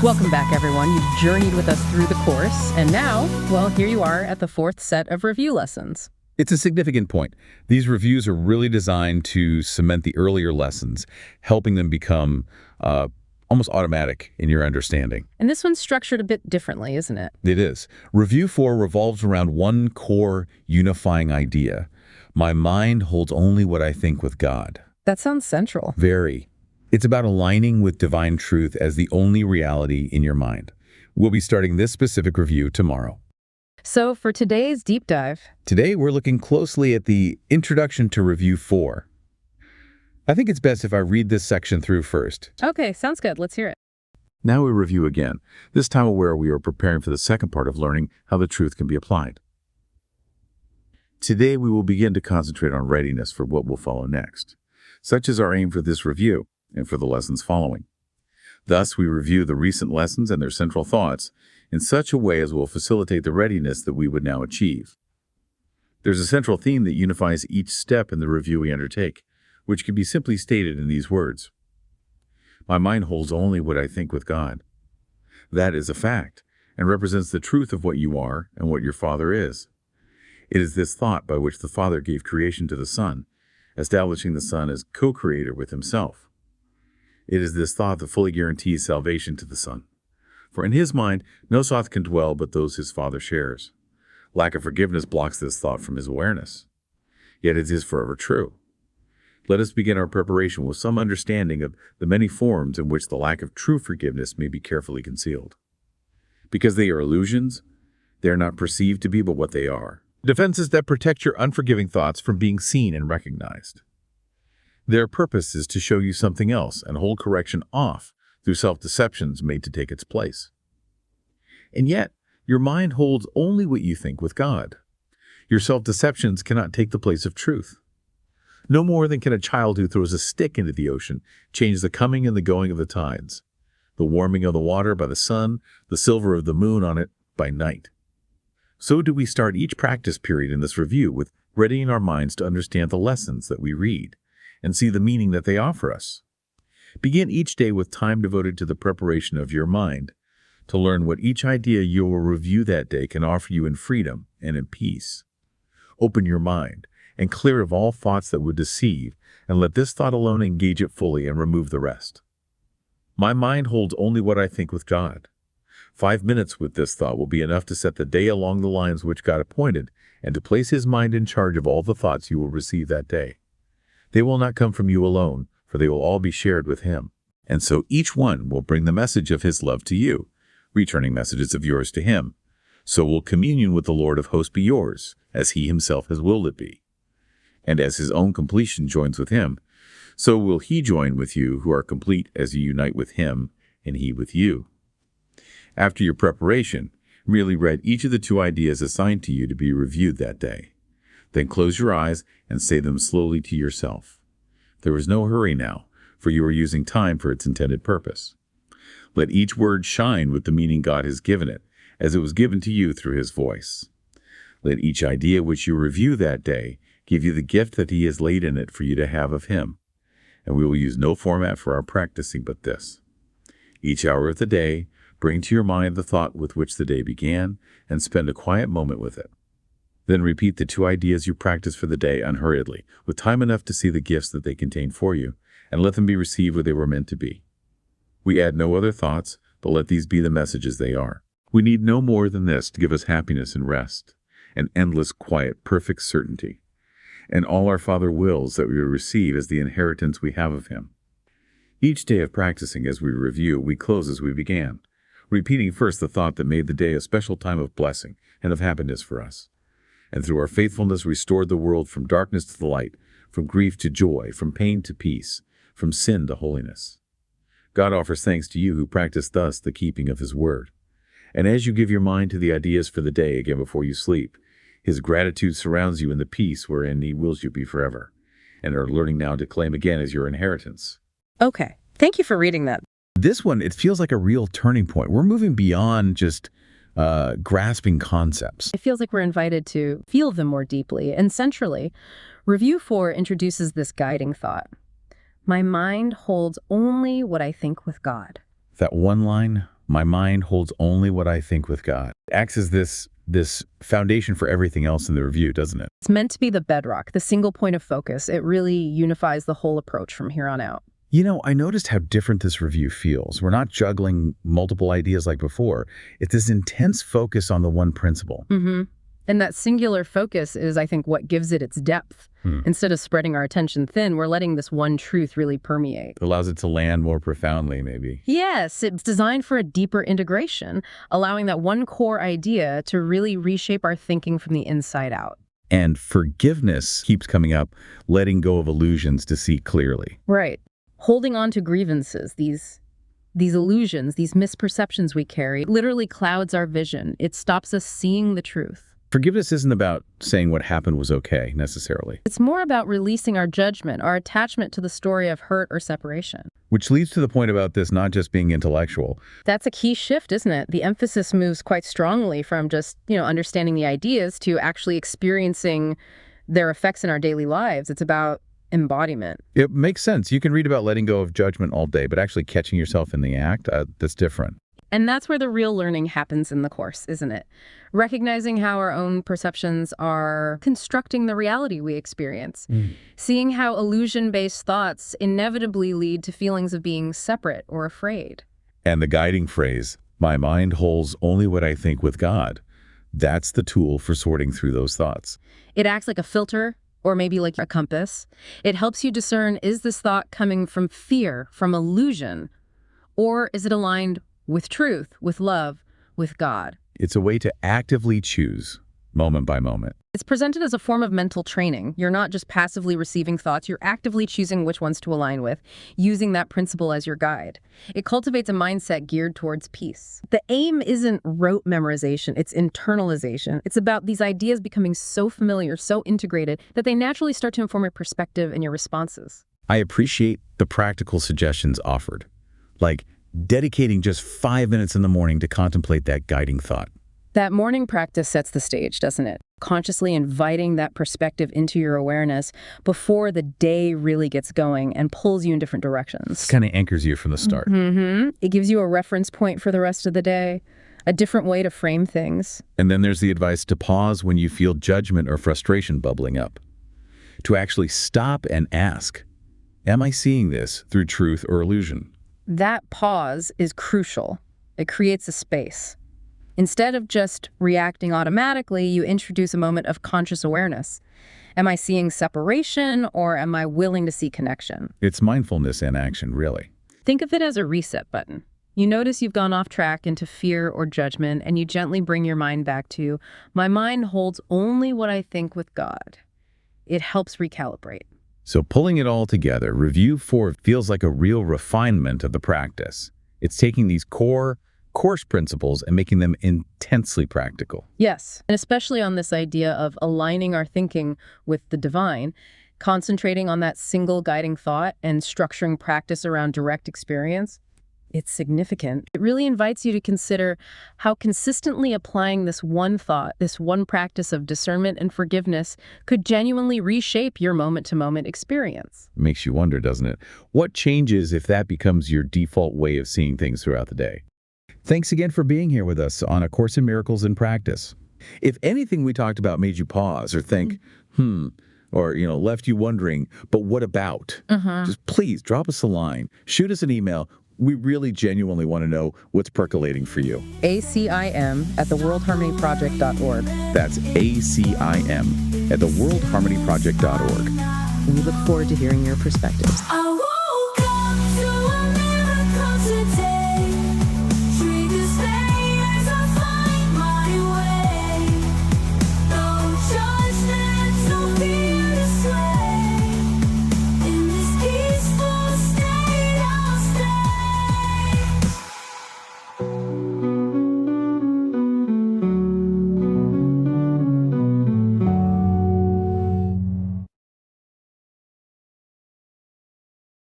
Welcome back, everyone. You've journeyed with us through the course, and now, well, here you are at the fourth set of review lessons. It's a significant point. These reviews are really designed to cement the earlier lessons, helping them become almost automatic in your understanding. And this one's structured a bit differently, isn't it? It is. Review 4 revolves around one core unifying idea. My mind holds only what I think with God. That sounds central. Very. It's about aligning with divine truth as the only reality in your mind. We'll be starting this specific review tomorrow. So for today's deep dive, Today, we're looking closely at the Introduction to Review 4. I think it's best if I read this section through first. okay, sounds good. Let's hear it. Now we review again, this time where we are preparing for the second part of learning how the truth can be applied. Today, we will begin to concentrate on readiness for what will follow next. Such is our aim for this review and for the lessons following. Thus, we review the recent lessons and their central thoughts in such a way as will facilitate the readiness that we would now achieve. There's a central theme that unifies each step in the review we undertake, which can be simply stated in these words. My mind holds only what I think with God. That is a fact, and represents the truth of what you are and what your Father is. It is this thought by which the Father gave creation to the Son, establishing the Son as co-creator with himself. It is this thought that fully guarantees salvation to the Son. For in his mind, no thought can dwell but those his Father shares. Lack of forgiveness blocks this thought from his awareness. Yet it is forever true. Let us begin our preparation with some understanding of the many forms in which the lack of true forgiveness may be carefully concealed. Because they are illusions, they are not perceived to be but what they are. Defenses that protect your unforgiving thoughts from being seen and recognized. Their purpose is to show you something else and hold correction off through self-deceptions made to take its place. And yet, your mind holds only what you think with God. Your self-deceptions cannot take the place of truth. No more than can a child who throws a stick into the ocean change the coming and the going of the tides, the warming of the water by the sun, the silver of the moon on it by night. So do we start each practice period in this review with readying our minds to understand the lessons that we read and see the meaning that they offer us. Begin each day with time devoted to the preparation of your mind, to learn what each idea you will review that day can offer you in freedom and in peace. Open your mind and clear of all thoughts that would deceive, and let this thought alone engage it fully and remove the rest. My mind holds only what I think with God. 5 minutes with this thought will be enough to set the day along the lines which God appointed and to place his mind in charge of all the thoughts you will receive that day. They will not come from you alone, for they will all be shared with him. And so each one will bring the message of his love to you, returning messages of yours to him. So will communion with the Lord of hosts be yours, as he himself has willed it be. And as his own completion joins with him, so will he join with you who are complete as you unite with him and he with you. After your preparation, merely read each of the 2 ideas assigned to you to be reviewed that day. Then close your eyes and say them slowly to yourself. There is no hurry now, for you are using time for its intended purpose. Let each word shine with the meaning God has given it, as it was given to you through his voice. Let each idea which you review that day give you the gift that he has laid in it for you to have of him. And we will use no format for our practicing but this. Each hour of the day, bring to your mind the thought with which the day began, and spend a quiet moment with it. Then repeat the 2 ideas you practiced for the day unhurriedly, with time enough to see the gifts that they contain for you, and let them be received where they were meant to be. We add no other thoughts, but let these be the messages they are. We need no more than this to give us happiness and rest, and endless, quiet, perfect certainty, and all our Father wills that we will receive as the inheritance we have of him. Each day of practicing as we review, we close as we began, repeating first the thought that made the day a special time of blessing and of happiness for us, and through our faithfulness restored the world from darkness to the light, from grief to joy, from pain to peace, from sin to holiness. God offers thanks to you who practice thus the keeping of his word. And as you give your mind to the ideas for the day again before you sleep, his gratitude surrounds you in the peace wherein he wills you be forever, and are learning now to claim again as your inheritance. Okay, thank you for reading that. This one, it feels like a real turning point. We're moving beyond just grasping concepts. It feels like we're invited to feel them more deeply. And centrally, Review 4 introduces this guiding thought. My mind holds only what I think with God. That one line, My mind holds only what I think with God. It acts as this foundation for everything else in the review, doesn't it? It's meant to be the bedrock, the single point of focus. It really unifies the whole approach from here on out. You know, I noticed how different this review feels. We're not juggling multiple ideas like before. It's this intense focus on the one principle. And that singular focus is, I think, what gives it its depth. Instead of spreading our attention thin, we're letting this one truth really permeate. It allows it to land more profoundly, maybe. Yes, it's designed for a deeper integration, allowing that one core idea to really reshape our thinking from the inside out. And forgiveness keeps coming up, letting go of illusions to see clearly. Right. Holding on to grievances, these illusions, these misperceptions we carry, literally clouds our vision. It stops us seeing the truth. Forgiveness isn't about saying what happened was okay, necessarily. It's more about releasing our judgment, our attachment to the story of hurt or separation. Which leads to the point about this not just being intellectual. That's a key shift, isn't it? The emphasis moves quite strongly from just, understanding the ideas to actually experiencing their effects in our daily lives. It's about embodiment. It makes sense. You can read about letting go of judgment all day, but actually catching yourself in the act, that's different. And that's where the real learning happens in the course, isn't it? Recognizing how our own perceptions are constructing the reality we experience. Seeing how illusion-based thoughts inevitably lead to feelings of being separate or afraid. And the guiding phrase, my mind holds only what I think with God, that's the tool for sorting through those thoughts. It acts like a filter, or maybe like a compass. It helps you discern, is this thought coming from fear, from illusion, or is it aligned with truth, with love, with God? It's a way to actively choose, moment by moment. It's presented as a form of mental training. You're not just passively receiving thoughts, you're actively choosing which ones to align with, using that principle as your guide. It cultivates a mindset geared towards peace. The aim isn't rote memorization, it's internalization. It's about these ideas becoming so familiar, so integrated, that they naturally start to inform your perspective and your responses. I appreciate the practical suggestions offered, like dedicating just 5 minutes in the morning to contemplate that guiding thought. That morning practice sets the stage, doesn't it? Consciously inviting that perspective into your awareness before the day really gets going and pulls you in different directions. Kind of anchors you from the start. It gives you a reference point for the rest of the day, a different way to frame things. And then there's the advice to pause when you feel judgment or frustration bubbling up. To actually stop and ask, am I seeing this through truth or illusion? That pause is crucial. It creates a space. Instead of just reacting automatically, you introduce a moment of conscious awareness. Am I seeing separation, or am I willing to see connection? It's mindfulness in action, really. Think of it as a reset button. You notice you've gone off track into fear or judgment, and you gently bring your mind back to, my mind holds only what I think with God. It helps recalibrate. So pulling it all together, Review 4 feels like a real refinement of the practice. It's taking these course principles and making them intensely practical. Yes, and especially on this idea of aligning our thinking with the divine, concentrating on that single guiding thought and structuring practice around direct experience. It's significant. It really invites you to consider how consistently applying this one thought, this one practice of discernment and forgiveness could genuinely reshape your moment-to-moment experience. It makes you wonder, doesn't it? What changes if that becomes your default way of seeing things throughout the day? Thanks again for being here with us on A Course in Miracles in Practice. If anything we talked about made you pause or think, or, left you wondering, but what about? Just please drop us a line, shoot us an email. We really genuinely want to know what's percolating for you. ACIM at theworldharmonyproject.org. That's ACIM at theworldharmonyproject.org. We look forward to hearing your perspectives.